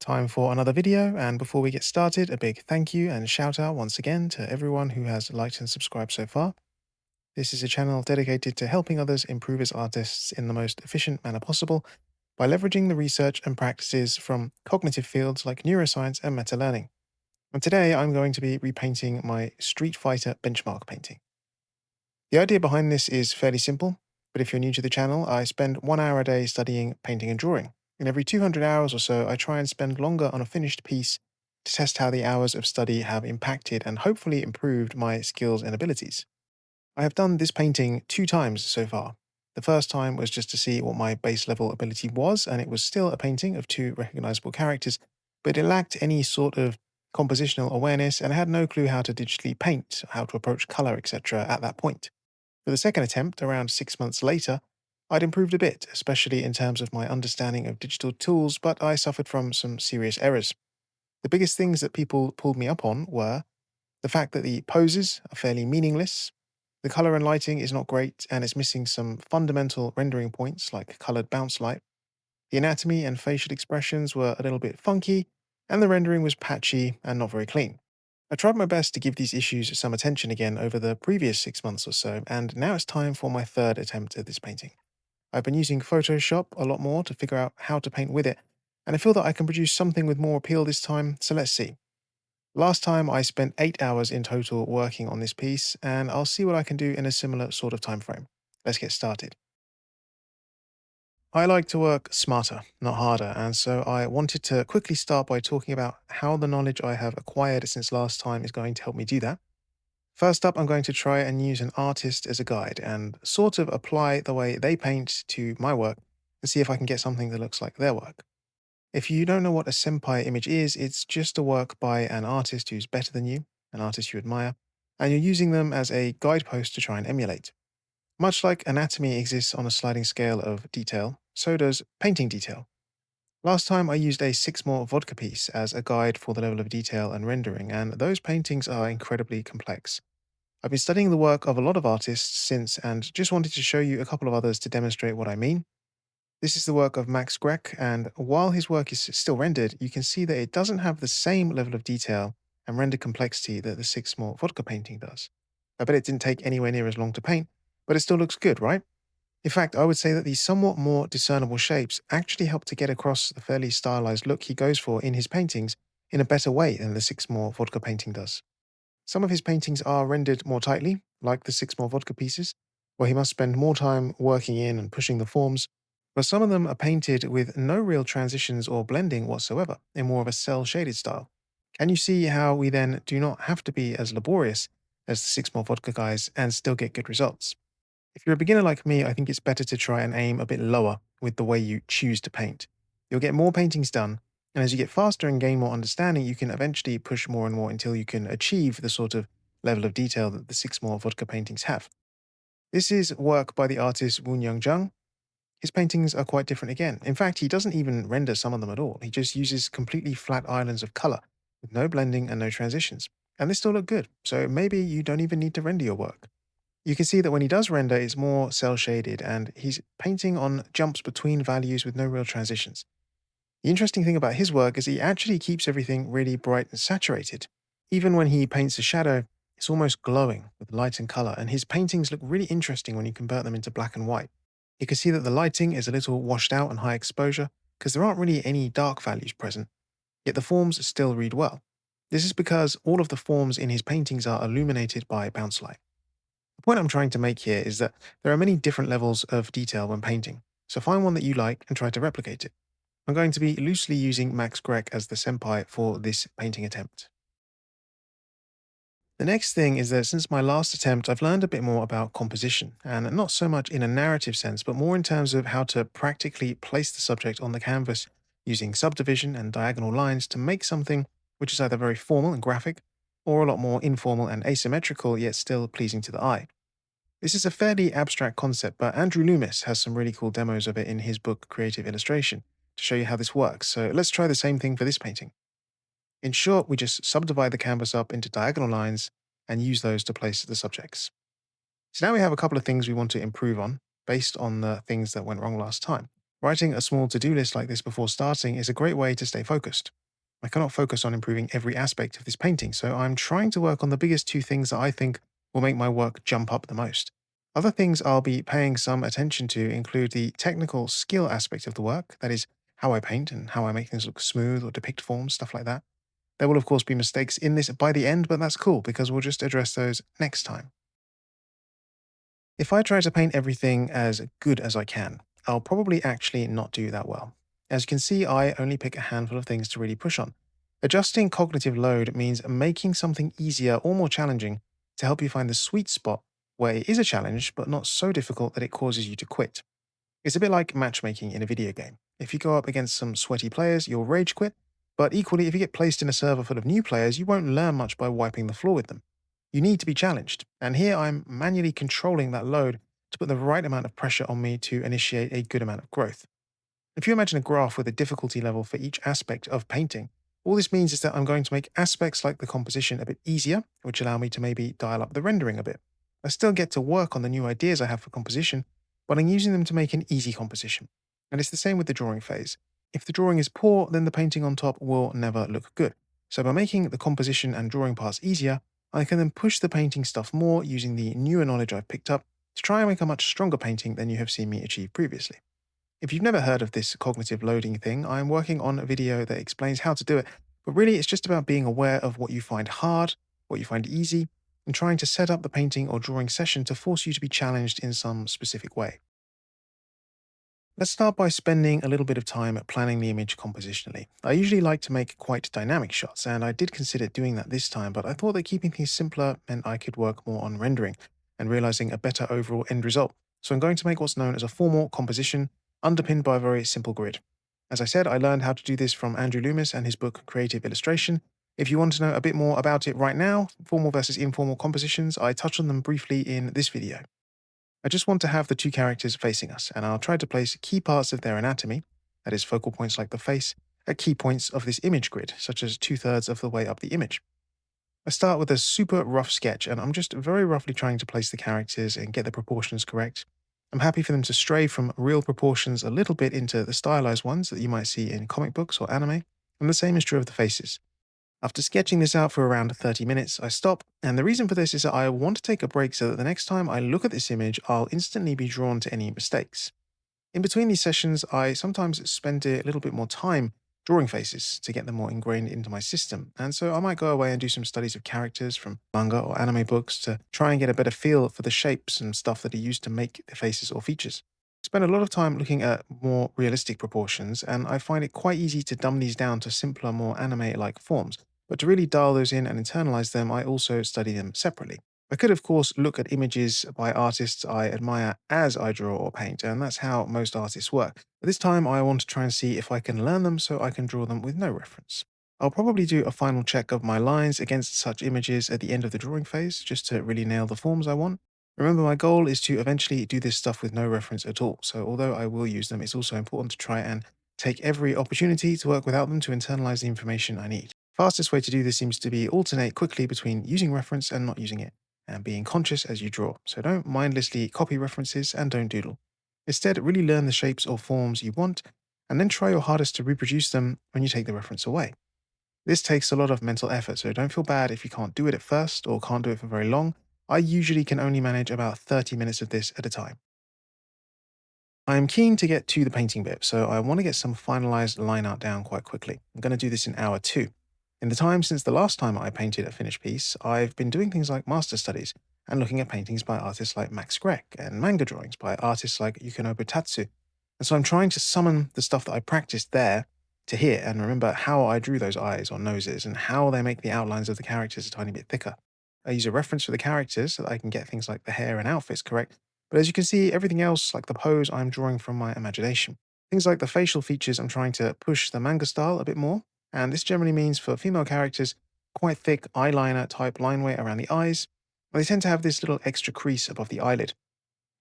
Time for another video, and before we get started, a big thank you and shout out once again to everyone who has liked and subscribed so far. This is a channel dedicated to helping others improve as artists in the most efficient manner possible by leveraging the research and practices from cognitive fields like neuroscience and meta-learning. And today I'm going to be repainting my Street Fighter benchmark painting. The idea behind this is fairly simple, but if you're new to the channel, I spend 1 hour a day studying painting and drawing. And every 200 hours or so, I try and spend longer on a finished piece to test how the hours of study have impacted and hopefully improved my skills and abilities. I have done this painting 2 times so far. The first time was just to see what my base level ability was, and it was still a painting of 2 recognizable characters, but it lacked any sort of compositional awareness and I had no clue how to digitally paint, how to approach color, etc. at that point. For the second attempt, around 6 months later, I'd improved a bit, especially in terms of my understanding of digital tools, but I suffered from some serious errors. The biggest things that people pulled me up on were the fact that the poses are fairly meaningless, the color and lighting is not great and is missing some fundamental rendering points like colored bounce light, the anatomy and facial expressions were a little bit funky, and the rendering was patchy and not very clean. I tried my best to give these issues some attention again over the previous 6 months or so, and now it's time for my third attempt at this painting. I've been using Photoshop a lot more to figure out how to paint with it, and I feel that I can produce something with more appeal this time, so let's see. Last time I spent 8 hours in total working on this piece, and I'll see what I can do in a similar sort of time frame. Let's get started. I like to work smarter, not harder, and so I wanted to quickly start by talking about how the knowledge I have acquired since last time is going to help me do that. First up, I'm going to try and use an artist as a guide and sort of apply the way they paint to my work and see if I can get something that looks like their work. If you don't know what a senpai image is, it's just a work by an artist who's better than you, an artist you admire, and you're using them as a guidepost to try and emulate. Much like anatomy exists on a sliding scale of detail, so does painting detail. Last time I used a 6 more vodka piece as a guide for the level of detail and rendering, and those paintings are incredibly complex. I've been studying the work of a lot of artists since and just wanted to show you a couple of others to demonstrate what I mean. This is the work of Max Grech, and while his work is still rendered, you can see that it doesn't have the same level of detail and render complexity that the 6 more vodka painting does. I bet it didn't take anywhere near as long to paint, but it still looks good, right? In fact, I would say that these somewhat more discernible shapes actually help to get across the fairly stylized look he goes for in his paintings in a better way than the 6 more vodka painting does. Some of his paintings are rendered more tightly, like the 6 more vodka pieces, where he must spend more time working in and pushing the forms, but some of them are painted with no real transitions or blending whatsoever, in more of a cel-shaded style. Can you see how we then do not have to be as laborious as the 6 more vodka guys and still get good results? If you're a beginner like me, I think it's better to try and aim a bit lower with the way you choose to paint. You'll get more paintings done, and as you get faster and gain more understanding, you can eventually push more and more until you can achieve the sort of level of detail that the 6 more vodka paintings have. This is work by the artist Woon Young Jung. His paintings are quite different again. In fact, he doesn't even render some of them at all. He just uses completely flat islands of color with no blending and no transitions. And they still look good, so maybe you don't even need to render your work. You can see that when he does render, it's more cel-shaded, and he's painting on jumps between values with no real transitions. The interesting thing about his work is he actually keeps everything really bright and saturated. Even when he paints a shadow, it's almost glowing with light and color, and his paintings look really interesting when you convert them into black and white. You can see that the lighting is a little washed out and high exposure, because there aren't really any dark values present, yet the forms still read well. This is because all of the forms in his paintings are illuminated by bounce light. The point I'm trying to make here is that there are many different levels of detail when painting, so find one that you like and try to replicate it. I'm going to be loosely using Max Grech as the senpai for this painting attempt. The next thing is that since my last attempt, I've learned a bit more about composition, and not so much in a narrative sense, but more in terms of how to practically place the subject on the canvas using subdivision and diagonal lines to make something which is either very formal and graphic, or a lot more informal and asymmetrical, yet still pleasing to the eye. This is a fairly abstract concept, but Andrew Loomis has some really cool demos of it in his book Creative Illustration to show you how this works, so let's try the same thing for this painting. In short, we just subdivide the canvas up into diagonal lines and use those to place the subjects. So now we have a couple of things we want to improve on based on the things that went wrong last time. Writing a small to-do list like this before starting is a great way to stay focused. I cannot focus on improving every aspect of this painting, so I'm trying to work on the biggest two things that I think will make my work jump up the most. Other things I'll be paying some attention to include the technical skill aspect of the work, that is, how I paint and how I make things look smooth or depict forms, stuff like that. There will, of course, be mistakes in this by the end, but that's cool because we'll just address those next time. If I try to paint everything as good as I can, I'll probably actually not do that well. As you can see, I only pick a handful of things to really push on. Adjusting cognitive load means making something easier or more challenging to help you find the sweet spot where it is a challenge but not so difficult that it causes you to quit. It's a bit like matchmaking in a video game. If you go up against some sweaty players, you'll rage quit, but equally, if you get placed in a server full of new players, you won't learn much by wiping the floor with them. You need to be challenged, and here I'm manually controlling that load to put the right amount of pressure on me to initiate a good amount of growth. If you imagine a graph with a difficulty level for each aspect of painting, all this means is that I'm going to make aspects like the composition a bit easier, which allow me to maybe dial up the rendering a bit. I still get to work on the new ideas I have for composition, but I'm using them to make an easy composition. And it's the same with the drawing phase. If the drawing is poor, then the painting on top will never look good. So by making the composition and drawing parts easier, I can then push the painting stuff more using the newer knowledge I've picked up to try and make a much stronger painting than you have seen me achieve previously. If you've never heard of this cognitive loading thing, I'm working on a video that explains how to do it, but really it's just about being aware of what you find hard, what you find easy, and trying to set up the painting or drawing session to force you to be challenged in some specific way. Let's start by spending a little bit of time planning the image compositionally. I usually like to make quite dynamic shots, and I did consider doing that this time, but I thought that keeping things simpler meant I could work more on rendering and realizing a better overall end result. So I'm going to make what's known as a formal composition, underpinned by a very simple grid. As I said, I learned how to do this from Andrew Loomis and his book Creative Illustration. If you want to know a bit more about it right now, formal versus informal compositions, I touch on them briefly in this video. I just want to have the two characters facing us, and I'll try to place key parts of their anatomy, that is focal points like the face, at key points of this image grid, such as 2/3 of the way up the image. I start with a super rough sketch, and I'm just very roughly trying to place the characters and get the proportions correct. I'm happy for them to stray from real proportions a little bit into the stylized ones that you might see in comic books or anime, and the same is true of the faces. After sketching this out for around 30 minutes, I stop, and the reason for this is that I want to take a break so that the next time I look at this image, I'll instantly be drawn to any mistakes. In between these sessions, I sometimes spend a little bit more time drawing faces to get them more ingrained into my system, and so I might go away and do some studies of characters from manga or anime books to try and get a better feel for the shapes and stuff that are used to make the faces or features. I spend a lot of time looking at more realistic proportions, and I find it quite easy to dumb these down to simpler, more anime-like forms. But to really dial those in and internalize them, I also study them separately. I could, of course, look at images by artists I admire as I draw or paint, and that's how most artists work. But this time, I want to try and see if I can learn them so I can draw them with no reference. I'll probably do a final check of my lines against such images at the end of the drawing phase, just to really nail the forms I want. Remember, my goal is to eventually do this stuff with no reference at all, so although I will use them, it's also important to try and take every opportunity to work without them to internalize the information I need. Fastest way to do this seems to be alternate quickly between using reference and not using it, and being conscious as you draw. So don't mindlessly copy references and don't doodle. Instead, really learn the shapes or forms you want, and then try your hardest to reproduce them when you take the reference away. This takes a lot of mental effort, so don't feel bad if you can't do it at first or can't do it for very long. I usually can only manage about 30 minutes of this at a time. I am keen to get to the painting bit, so I want to get some finalized line art down quite quickly. I'm going to do this in hour 2. In the time since the last time I painted a finished piece, I've been doing things like master studies and looking at paintings by artists like Max Grech and manga drawings by artists like Yukinobu Tatsu. And so I'm trying to summon the stuff that I practiced there to here and remember how I drew those eyes or noses and how they make the outlines of the characters a tiny bit thicker. I use a reference for the characters so that I can get things like the hair and outfits correct, but as you can see, everything else, like the pose, I'm drawing from my imagination. Things like the facial features, I'm trying to push the manga style a bit more, and this generally means for female characters, quite thick eyeliner type line weight around the eyes, but they tend to have this little extra crease above the eyelid.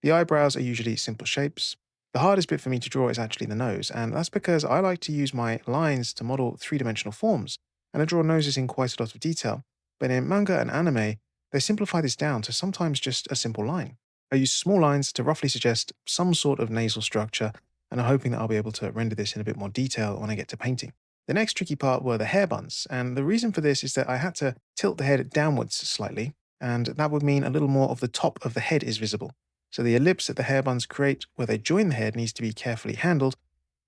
The eyebrows are usually simple shapes. The hardest bit for me to draw is actually the nose, and that's because I like to use my lines to model three-dimensional forms, and I draw noses in quite a lot of detail. But in manga and anime, they simplify this down to sometimes just a simple line. I use small lines to roughly suggest some sort of nasal structure, and I'm hoping that I'll be able to render this in a bit more detail when I get to painting. The next tricky part were the hair buns, and the reason for this is that I had to tilt the head downwards slightly, and that would mean a little more of the top of the head is visible. So the ellipse that the hair buns create where they join the head needs to be carefully handled.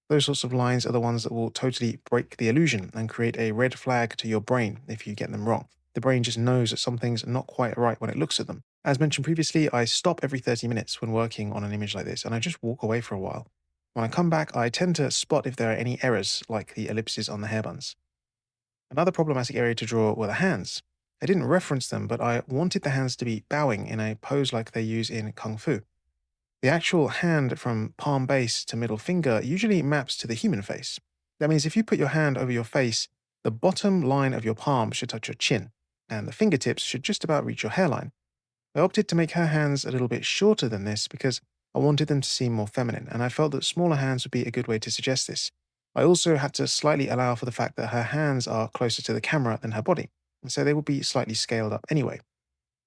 Those sorts of lines are the ones that will totally break the illusion and create a red flag to your brain if you get them wrong. The brain just knows that something's not quite right when it looks at them. As mentioned previously, I stop every 30 minutes when working on an image like this, and I just walk away for a while. When I come back, I tend to spot if there are any errors, like the ellipses on the hair buns. Another problematic area to draw were the hands. I didn't reference them, but I wanted the hands to be bowing in a pose like they use in Kung Fu. The actual hand from palm base to middle finger usually maps to the human face. That means if you put your hand over your face, the bottom line of your palm should touch your chin, and the fingertips should just about reach your hairline. I opted to make her hands a little bit shorter than this because I wanted them to seem more feminine, and I felt that smaller hands would be a good way to suggest this. I also had to slightly allow for the fact that her hands are closer to the camera than her body, and so they would be slightly scaled up anyway.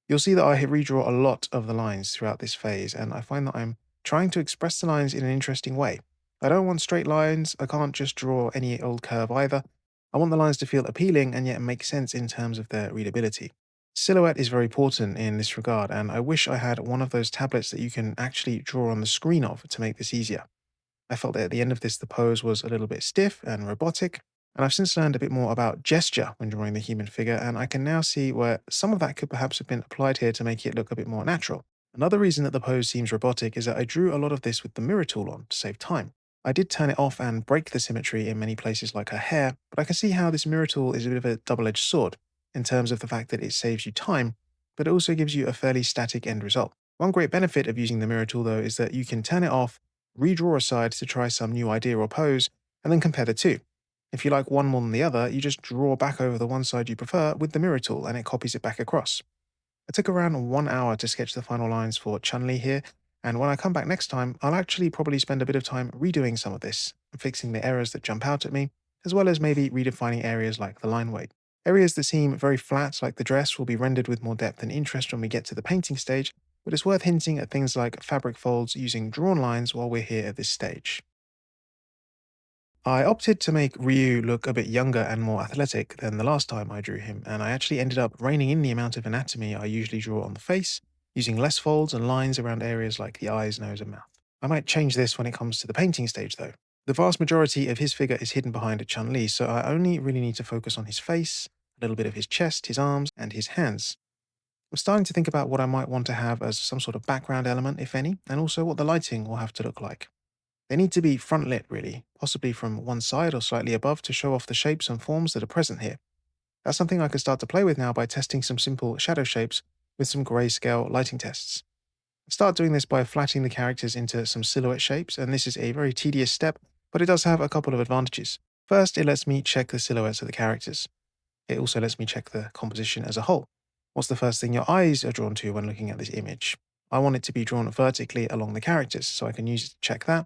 You'll see that I redraw a lot of the lines throughout this phase, and I find that I'm trying to express the lines in an interesting way. I don't want straight lines, I can't just draw any old curve either. I want the lines to feel appealing and yet make sense in terms of their readability. Silhouette is very important in this regard, and I wish I had one of those tablets that you can actually draw on the screen of to make this easier. I felt that at the end of this, the pose was a little bit stiff and robotic, and I've since learned a bit more about gesture when drawing the human figure, and I can now see where some of that could perhaps have been applied here to make it look a bit more natural. Another reason that the pose seems robotic is that I drew a lot of this with the mirror tool on to save time. I did turn it off and break the symmetry in many places like her hair, but I can see how this mirror tool is a bit of a double-edged sword in terms of the fact that it saves you time, but it also gives you a fairly static end result. One great benefit of using the mirror tool though is that you can turn it off, redraw a side to try some new idea or pose, and then compare the two. If you like one more than the other, you just draw back over the one side you prefer with the mirror tool and it copies it back across. I took around 1 hour to sketch the final lines for Chun-Li here, and when I come back next time, I'll actually probably spend a bit of time redoing some of this, and fixing the errors that jump out at me, as well as maybe redefining areas like the line weight. Areas that seem very flat, like the dress, will be rendered with more depth and interest when we get to the painting stage, but it's worth hinting at things like fabric folds using drawn lines while we're here at this stage. I opted to make Ryu look a bit younger and more athletic than the last time I drew him, and I actually ended up reining in the amount of anatomy I usually draw on the face, using less folds and lines around areas like the eyes, nose, and mouth. I might change this when it comes to the painting stage, though. The vast majority of his figure is hidden behind a Chun-Li, so I only really need to focus on his face, a little bit of his chest, his arms, and his hands. I'm starting to think about what I might want to have as some sort of background element, if any, and also what the lighting will have to look like. They need to be front lit, really, possibly from one side or slightly above to show off the shapes and forms that are present here. That's something I could start to play with now by testing some simple shadow shapes with some grayscale lighting tests. I start doing this by flattening the characters into some silhouette shapes, and this is a very tedious step, but it does have a couple of advantages. First, it lets me check the silhouettes of the characters. It also lets me check the composition as a whole. What's the first thing your eyes are drawn to when looking at this image? I want it to be drawn vertically along the characters, so I can use it to check that.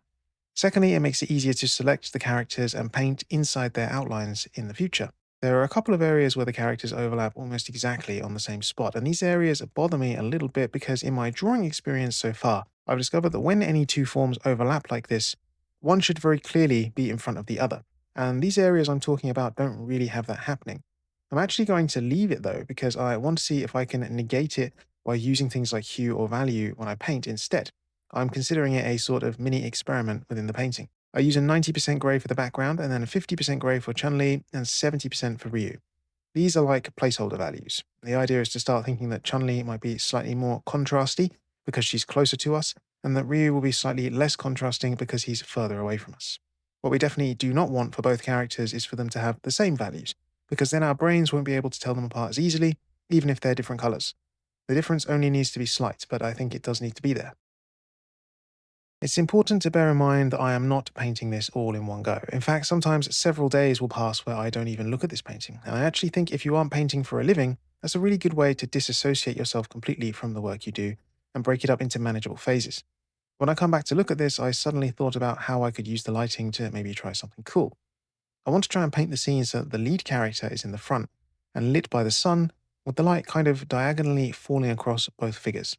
Secondly, it makes it easier to select the characters and paint inside their outlines in the future. There are a couple of areas where the characters overlap almost exactly on the same spot, and these areas bother me a little bit because in my drawing experience so far, I've discovered that when any two forms overlap like this, one should very clearly be in front of the other. And these areas I'm talking about don't really have that happening. I'm actually going to leave it though, because I want to see if I can negate it by using things like hue or value when I paint instead. I'm considering it a sort of mini experiment within the painting. I use a 90% grey for the background, and then a 50% grey for Chun-Li, and 70% for Ryu. These are like placeholder values. The idea is to start thinking that Chun-Li might be slightly more contrasty because she's closer to us, and that Ryu will be slightly less contrasting because he's further away from us. What we definitely do not want for both characters is for them to have the same values, because then our brains won't be able to tell them apart as easily, even if they're different colours. The difference only needs to be slight, but I think it does need to be there. It's important to bear in mind that I am not painting this all in one go. In fact, sometimes several days will pass where I don't even look at this painting, and I actually think if you aren't painting for a living, that's a really good way to disassociate yourself completely from the work you do and break it up into manageable phases. When I come back to look at this, I suddenly thought about how I could use the lighting to maybe try something cool. I want to try and paint the scene so that the lead character is in the front and lit by the sun, with the light kind of diagonally falling across both figures.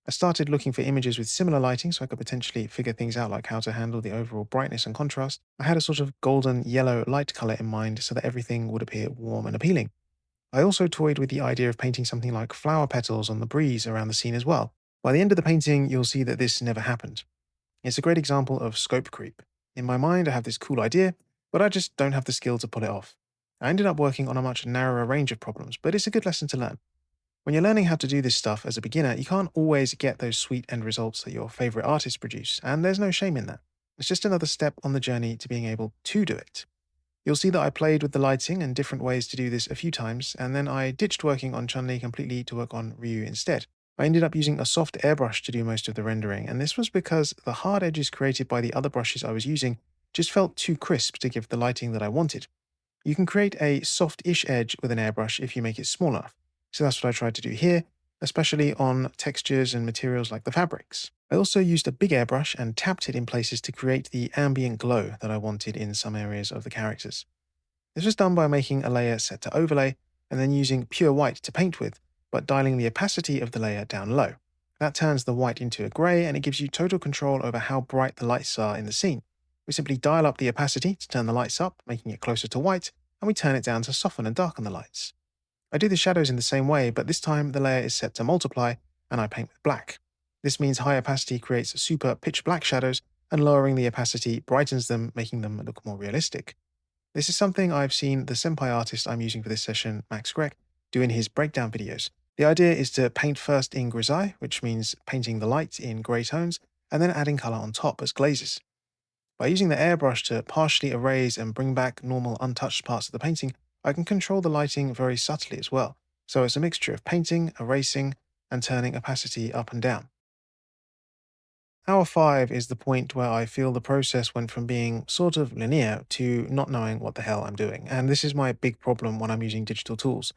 I started looking for images with similar lighting so I could potentially figure things out like how to handle the overall brightness and contrast. I had a sort of golden yellow light color in mind so that everything would appear warm and appealing. I also toyed with the idea of painting something like flower petals on the breeze around the scene as well. By the end of the painting, you'll see that this never happened. It's a great example of scope creep. In my mind, I have this cool idea, but I just don't have the skill to pull it off. I ended up working on a much narrower range of problems, but it's a good lesson to learn. When you're learning how to do this stuff as a beginner, you can't always get those sweet end results that your favorite artists produce, and there's no shame in that. It's just another step on the journey to being able to do it. You'll see that I played with the lighting and different ways to do this a few times, and then I ditched working on Chun-Li completely to work on Ryu instead. I ended up using a soft airbrush to do most of the rendering, and this was because the hard edges created by the other brushes I was using just felt too crisp to give the lighting that I wanted. You can create a soft-ish edge with an airbrush if you make it small enough. So that's what I tried to do here, especially on textures and materials like the fabrics. I also used a big airbrush and tapped it in places to create the ambient glow that I wanted in some areas of the characters. This was done by making a layer set to overlay and then using pure white to paint with, but dialing the opacity of the layer down low. That turns the white into a grey and it gives you total control over how bright the lights are in the scene. We simply dial up the opacity to turn the lights up, making it closer to white, and we turn it down to soften and darken the lights. I do the shadows in the same way, but this time the layer is set to multiply, and I paint with black. This means high opacity creates super pitch black shadows, and lowering the opacity brightens them, making them look more realistic. This is something I've seen the senpai artist I'm using for this session, Max Grech, do in his breakdown videos. The idea is to paint first in grisaille, which means painting the light in grey tones, and then adding colour on top as glazes. By using the airbrush to partially erase and bring back normal untouched parts of the painting, I can control the lighting very subtly as well. So it's a mixture of painting, erasing, and turning opacity up and down. Hour 5 is the point where I feel the process went from being sort of linear to not knowing what the hell I'm doing, and this is my big problem when I'm using digital tools.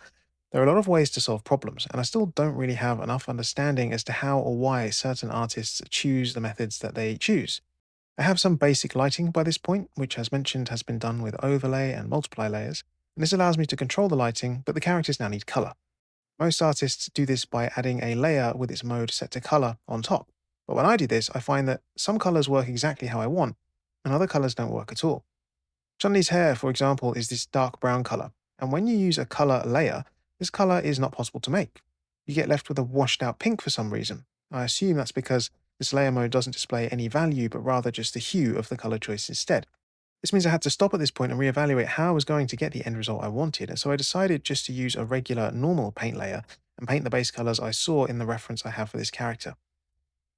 There are a lot of ways to solve problems, and I still don't really have enough understanding as to how or why certain artists choose the methods that they choose. I have some basic lighting by this point, which as mentioned has been done with overlay and multiply layers, and this allows me to control the lighting, but the characters now need color. Most artists do this by adding a layer with its mode set to color on top. But when I do this, I find that some colors work exactly how I want, and other colors don't work at all. Chun-Li's hair, for example, is this dark brown color, and when you use a color layer, this color is not possible to make. You get left with a washed out pink for some reason. I assume that's because this layer mode doesn't display any value, but rather just the hue of the color choice instead. This means I had to stop at this point and reevaluate how I was going to get the end result I wanted, and so I decided just to use a regular, normal paint layer and paint the base colors I saw in the reference I have for this character.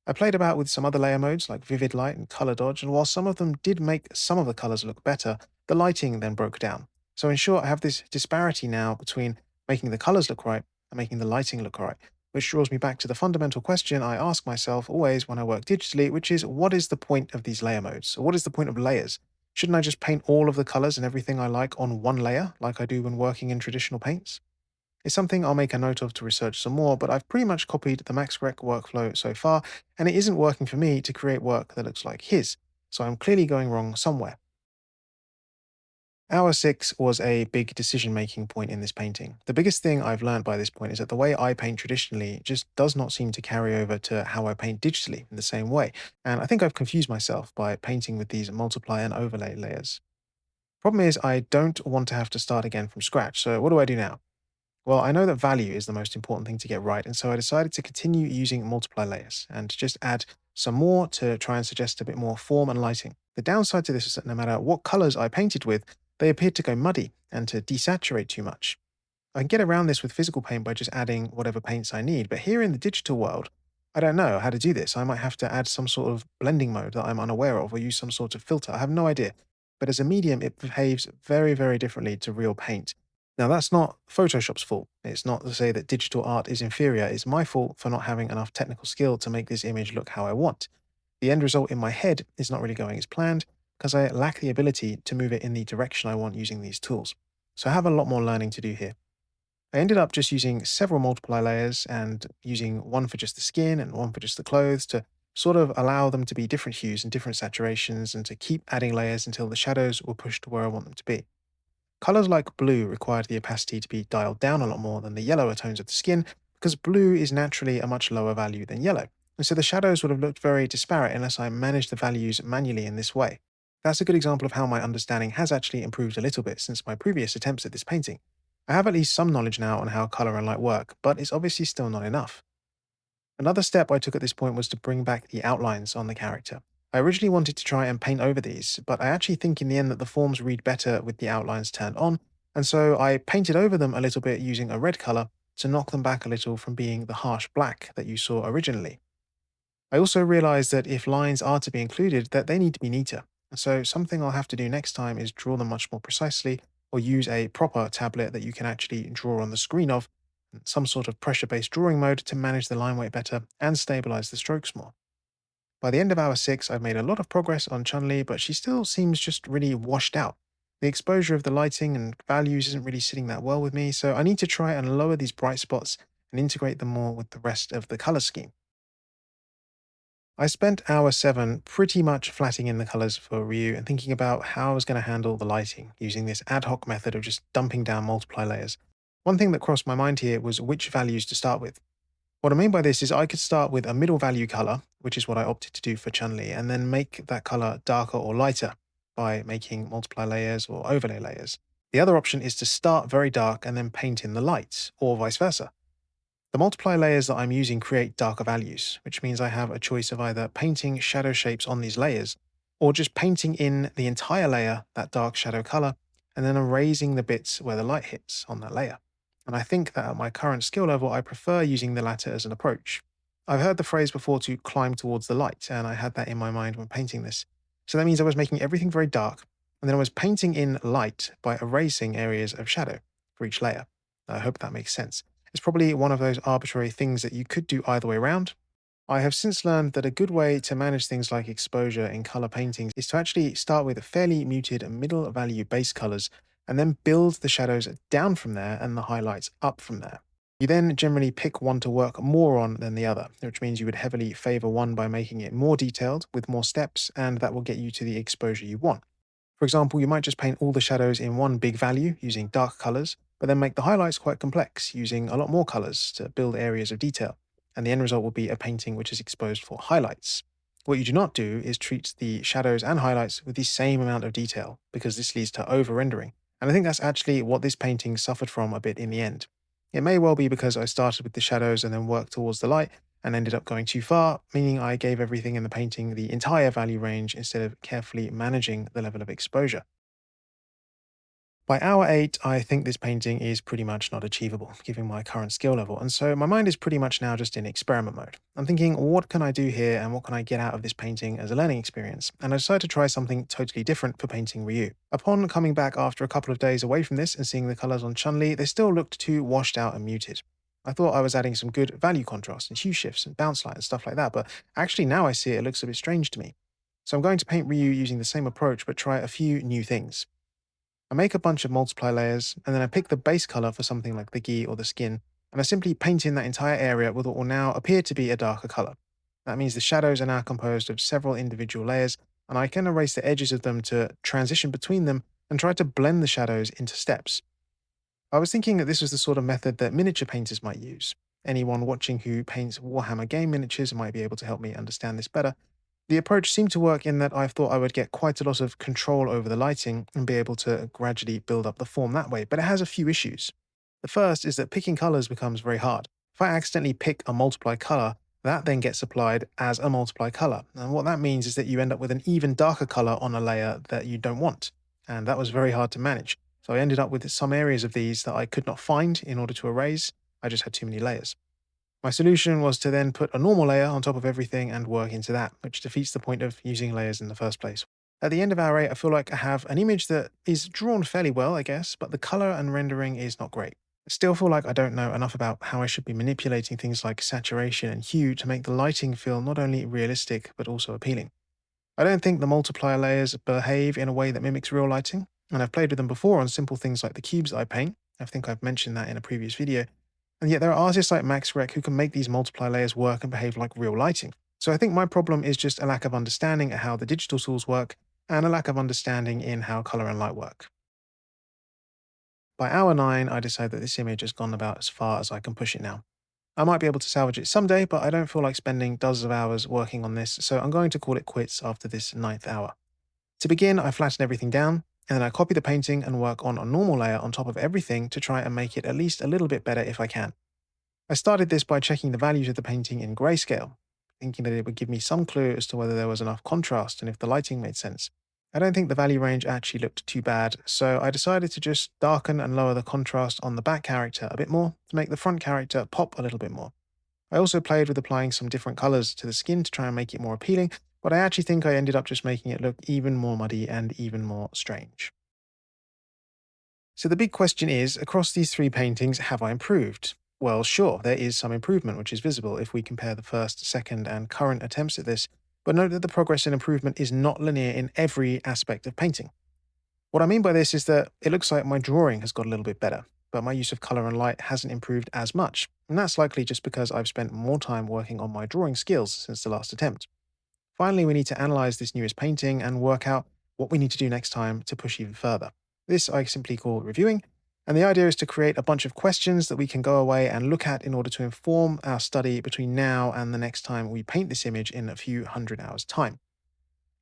I played about with some other layer modes like Vivid Light and Color Dodge, and while some of them did make some of the colors look better, the lighting then broke down. So in short, I have this disparity now between making the colors look right and making the lighting look right, which draws me back to the fundamental question I ask myself always when I work digitally, which is what is the point of these layer modes? Or what is the point of layers? Shouldn't I just paint all of the colors and everything I like on one layer, like I do when working in traditional paints? It's something I'll make a note of to research some more, but I've pretty much copied the Max Rec workflow so far, and it isn't working for me to create work that looks like his, so I'm clearly going wrong somewhere. Hour 6 was a big decision-making point in this painting. The biggest thing I've learned by this point is that the way I paint traditionally just does not seem to carry over to how I paint digitally in the same way, and I think I've confused myself by painting with these multiply and overlay layers. Problem is, I don't want to have to start again from scratch, so what do I do now? Well, I know that value is the most important thing to get right, and so I decided to continue using multiply layers and just add some more to try and suggest a bit more form and lighting. The downside to this is that no matter what colors I painted with, they appeared to go muddy and to desaturate too much. I can get around this with physical paint by just adding whatever paints I need, but here in the digital world, I don't know how to do this. I might have to add some sort of blending mode that I'm unaware of or use some sort of filter. I have no idea. But as a medium, it behaves very, very differently to real paint. Now, that's not Photoshop's fault. It's not to say that digital art is inferior. It's my fault for not having enough technical skill to make this image look how I want. The end result in my head is not really going as planned because I lack the ability to move it in the direction I want using these tools. So I have a lot more learning to do here. I ended up just using several multiply layers and using one for just the skin and one for just the clothes to sort of allow them to be different hues and different saturations and to keep adding layers until the shadows were pushed to where I want them to be. Colors like blue required the opacity to be dialed down a lot more than the yellower tones of the skin because blue is naturally a much lower value than yellow. And so the shadows would have looked very disparate unless I managed the values manually in this way. That's a good example of how my understanding has actually improved a little bit since my previous attempts at this painting. I have at least some knowledge now on how colour and light work, but it's obviously still not enough. Another step I took at this point was to bring back the outlines on the character. I originally wanted to try and paint over these, but I actually think in the end that the forms read better with the outlines turned on, and so I painted over them a little bit using a red colour to knock them back a little from being the harsh black that you saw originally. I also realized that if lines are to be included, that they need to be neater. So something I'll have to do next time is draw them much more precisely, or use a proper tablet that you can actually draw on the screen of, some sort of pressure-based drawing mode to manage the line weight better and stabilize the strokes more. By the end of hour 6, I've made a lot of progress on Chun-Li, but she still seems just really washed out. The exposure of the lighting and values isn't really sitting that well with me, so I need to try and lower these bright spots and integrate them more with the rest of the color scheme. I spent hour 7 pretty much flatting in the colors for Ryu and thinking about how I was going to handle the lighting using this ad hoc method of just dumping down multiply layers. One thing that crossed my mind here was which values to start with. What I mean by this is I could start with a middle value color, which is what I opted to do for Chun-Li, and then make that color darker or lighter by making multiply layers or overlay layers. The other option is to start very dark and then paint in the lights, or vice versa. The multiply layers that I'm using create darker values, which means I have a choice of either painting shadow shapes on these layers, or just painting in the entire layer that dark shadow color, and then erasing the bits where the light hits on that layer. And I think that at my current skill level, I prefer using the latter as an approach. I've heard the phrase before to climb towards the light, and I had that in my mind when painting this. So that means I was making everything very dark, and then I was painting in light by erasing areas of shadow for each layer. I hope that makes sense. It's probably one of those arbitrary things that you could do either way around. I have since learned that a good way to manage things like exposure in color paintings is to actually start with fairly muted middle value base colors and then build the shadows down from there and the highlights up from there. You then generally pick one to work more on than the other, which means you would heavily favor one by making it more detailed with more steps, and that will get you to the exposure you want. For example, you might just paint all the shadows in one big value using dark colors, but then make the highlights quite complex using a lot more colors to build areas of detail. And the end result will be a painting which is exposed for highlights. What you do not do is treat the shadows and highlights with the same amount of detail, because this leads to over-rendering. And I think that's actually what this painting suffered from a bit in the end. It may well be because I started with the shadows and then worked towards the light, and ended up going too far, meaning I gave everything in the painting the entire value range instead of carefully managing the level of exposure. By hour 8, I think this painting is pretty much not achievable, given my current skill level, and so my mind is pretty much now just in experiment mode. I'm thinking, what can I do here and what can I get out of this painting as a learning experience? And I decided to try something totally different for painting Ryu. Upon coming back after a couple of days away from this and seeing the colours on Chun-Li, they still looked too washed out and muted. I thought I was adding some good value contrast and hue shifts and bounce light and stuff like that, but actually now I see it looks a bit strange to me. So I'm going to paint Ryu using the same approach but try a few new things. I make a bunch of multiply layers, and then I pick the base color for something like the gi or the skin, and I simply paint in that entire area with what will now appear to be a darker color. That means the shadows are now composed of several individual layers, and I can erase the edges of them to transition between them and try to blend the shadows into steps. I was thinking that this was the sort of method that miniature painters might use. Anyone watching who paints Warhammer game miniatures might be able to help me understand this better. The approach seemed to work in that I thought I would get quite a lot of control over the lighting and be able to gradually build up the form that way, but it has a few issues. The first is that picking colors becomes very hard. If I accidentally pick a multiply color, that then gets applied as a multiply color. And what that means is that you end up with an even darker color on a layer that you don't want. And that was very hard to manage. So I ended up with some areas of these that I could not find in order to erase. I just had too many layers. My solution was to then put a normal layer on top of everything and work into that, which defeats the point of using layers in the first place. At the end of hour 8, I feel like I have an image that is drawn fairly well, I guess, but the color and rendering is not great. I still feel like I don't know enough about how I should be manipulating things like saturation and hue to make the lighting feel not only realistic, but also appealing. I don't think the multiplier layers behave in a way that mimics real lighting, and I've played with them before on simple things like the cubes that I paint. I think I've mentioned that in a previous video. And yet there are artists like Max Rec who can make these multiply layers work and behave like real lighting. So I think my problem is just a lack of understanding of how the digital tools work and a lack of understanding in how color and light work. By hour 9, I decide that this image has gone about as far as I can push it now. I might be able to salvage it someday, but I don't feel like spending dozens of hours working on this, so I'm going to call it quits after this ninth hour. To begin, I flatten everything down, and then I copy the painting and work on a normal layer on top of everything to try and make it at least a little bit better if I can. I started this by checking the values of the painting in grayscale, thinking that it would give me some clue as to whether there was enough contrast and if the lighting made sense. I don't think the value range actually looked too bad, so I decided to just darken and lower the contrast on the back character a bit more to make the front character pop a little bit more. I also played with applying some different colors to the skin to try and make it more appealing, but I actually think I ended up just making it look even more muddy and even more strange. So the big question is, across these three paintings, have I improved? Well, sure, there is some improvement which is visible if we compare the first, second, and current attempts at this, but note that the progress and improvement is not linear in every aspect of painting. What I mean by this is that it looks like my drawing has got a little bit better, but my use of color and light hasn't improved as much, and that's likely just because I've spent more time working on my drawing skills since the last attempt. Finally, we need to analyze this newest painting and work out what we need to do next time to push even further. This I simply call reviewing, and the idea is to create a bunch of questions that we can go away and look at in order to inform our study between now and the next time we paint this image in a few hundred hours' time.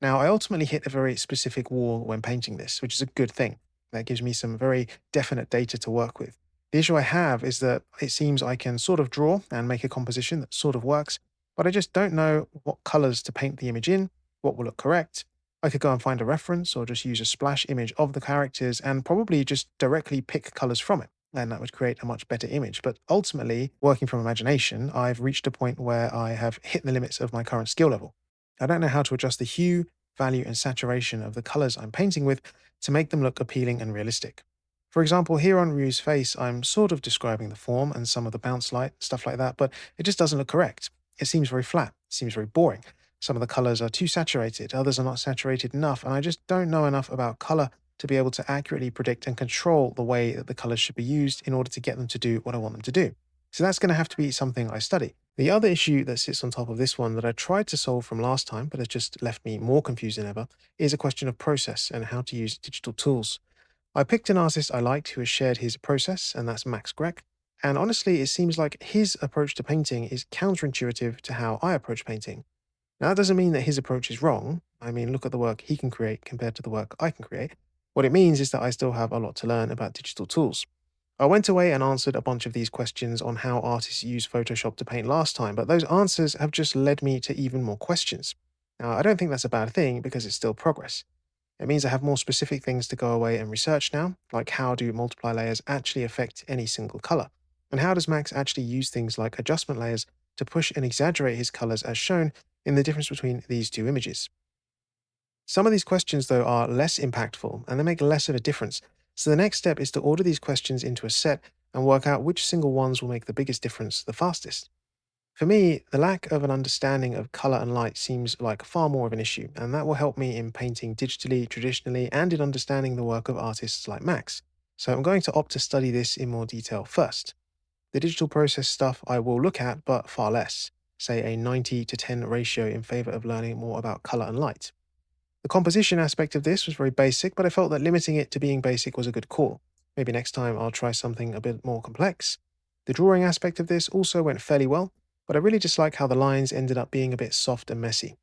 Now, I ultimately hit a very specific wall when painting this, which is a good thing. That gives me some very definite data to work with. The issue I have is that it seems I can sort of draw and make a composition that sort of works, but I just don't know what colors to paint the image in, what will look correct. I could go and find a reference or just use a splash image of the characters and probably just directly pick colors from it. And that would create a much better image. But ultimately, working from imagination, I've reached a point where I have hit the limits of my current skill level. I don't know how to adjust the hue, value, and saturation of the colors I'm painting with to make them look appealing and realistic. For example, here on Ryu's face, I'm sort of describing the form and some of the bounce light, stuff like that, but it just doesn't look correct. It seems very flat, it seems very boring. Some of the colors are too saturated, others are not saturated enough, and I just don't know enough about color to be able to accurately predict and control the way that the colors should be used in order to get them to do what I want them to do. So that's going to have to be something I study. The other issue that sits on top of this one that I tried to solve from last time, but has just left me more confused than ever, is a question of process and how to use digital tools. I picked an artist I liked who has shared his process, and that's Max Grech. And honestly, it seems like his approach to painting is counterintuitive to how I approach painting. Now, that doesn't mean that his approach is wrong. I mean, look at the work he can create compared to the work I can create. What it means is that I still have a lot to learn about digital tools. I went away and answered a bunch of these questions on how artists use Photoshop to paint last time, but those answers have just led me to even more questions. Now, I don't think that's a bad thing because it's still progress. It means I have more specific things to go away and research now, like how do multiply layers actually affect any single color? And how does Max actually use things like adjustment layers to push and exaggerate his colors as shown in the difference between these two images? Some of these questions, though, are less impactful and they make less of a difference. So the next step is to order these questions into a set and work out which single ones will make the biggest difference the fastest. For me, the lack of an understanding of color and light seems like far more of an issue, and that will help me in painting digitally, traditionally, and in understanding the work of artists like Max. So I'm going to opt to study this in more detail first. The digital process stuff I will look at, but far less, say a 90 to 10 ratio in favor of learning more about color and light. The composition aspect of this was very basic, but I felt that limiting it to being basic was a good call. Maybe next time I'll try something a bit more complex. The drawing aspect of this also went fairly well, but I really just like how the lines ended up being a bit soft and messy.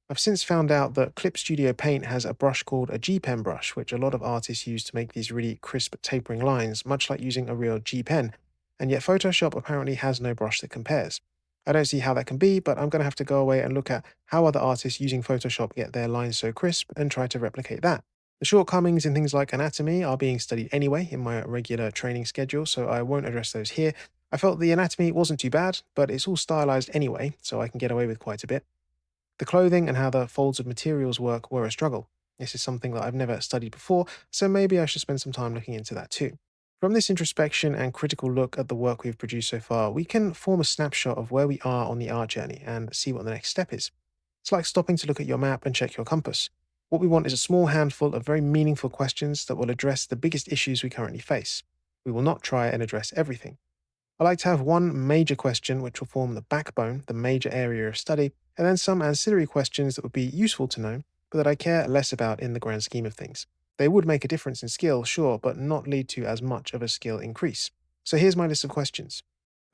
I've since found out that Clip Studio Paint has a brush called a G-Pen brush, which a lot of artists use to make these really crisp tapering lines, much like using a real G-Pen, and yet Photoshop apparently has no brush that compares. I don't see how that can be, but I'm going to have to go away and look at how other artists using Photoshop get their lines so crisp and try to replicate that. The shortcomings in things like anatomy are being studied anyway in my regular training schedule, so I won't address those here. I felt the anatomy wasn't too bad, but it's all stylized anyway, so I can get away with quite a bit. The clothing and how the folds of materials work were a struggle. This is something that I've never studied before, so maybe I should spend some time looking into that too. From this introspection and critical look at the work we've produced so far, we can form a snapshot of where we are on the art journey and see what the next step is. It's like stopping to look at your map and check your compass. What we want is a small handful of very meaningful questions that will address the biggest issues we currently face. We will not try and address everything. I like to have one major question which will form the backbone, the major area of study, and then some ancillary questions that would be useful to know, but that I care less about in the grand scheme of things. They would make a difference in skill, sure, but not lead to as much of a skill increase. So here's my list of questions.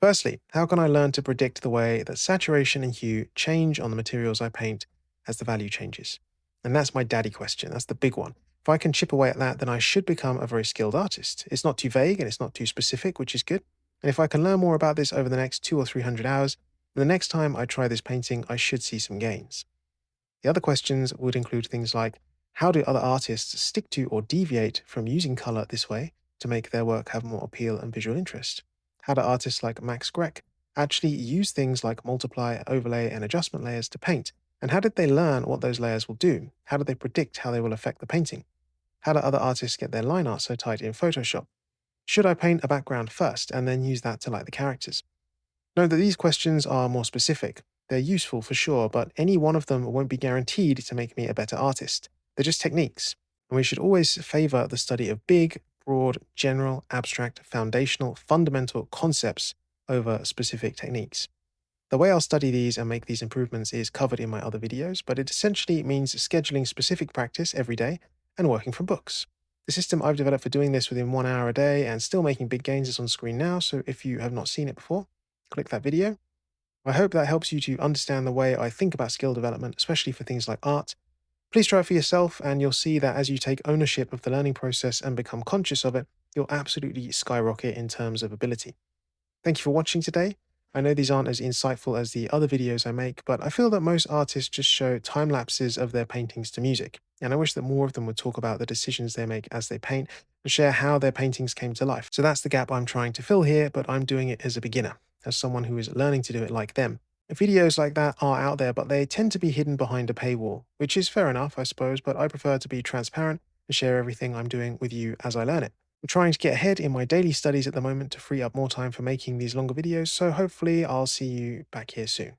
Firstly, how can I learn to predict the way that saturation and hue change on the materials I paint as the value changes? And that's my daddy question. That's the big one. If I can chip away at that, then I should become a very skilled artist. It's not too vague and it's not too specific, which is good. And if I can learn more about this over the next 200 or 300 hours, the next time I try this painting, I should see some gains. The other questions would include things like, how do other artists stick to or deviate from using color this way to make their work have more appeal and visual interest? How do artists like Max Grech actually use things like multiply, overlay, and adjustment layers to paint? And how did they learn what those layers will do? How do they predict how they will affect the painting? How do other artists get their line art so tight in Photoshop? Should I paint a background first and then use that to light the characters? Note that these questions are more specific. They're useful for sure, but any one of them won't be guaranteed to make me a better artist. They're just techniques, and we should always favor the study of big, broad, general, abstract, foundational, fundamental concepts over specific techniques. The way I'll study these and make these improvements is covered in my other videos, but it essentially means scheduling specific practice every day and working from books. The system I've developed for doing this within 1 hour a day and still making big gains is on screen now, so if you have not seen it before, click that video. I hope that helps you to understand the way I think about skill development, especially for things like art. Please try it for yourself, and you'll see that as you take ownership of the learning process and become conscious of it, you'll absolutely skyrocket in terms of ability. Thank you for watching today. I know these aren't as insightful as the other videos I make, but I feel that most artists just show time lapses of their paintings to music, and I wish that more of them would talk about the decisions they make as they paint and share how their paintings came to life. So that's the gap I'm trying to fill here, but I'm doing it as a beginner, as someone who is learning to do it like them. Videos like that are out there, but they tend to be hidden behind a paywall, which is fair enough, I suppose, but I prefer to be transparent and share everything I'm doing with you as I learn it. I'm trying to get ahead in my daily studies at the moment to free up more time for making these longer videos, so hopefully I'll see you back here soon.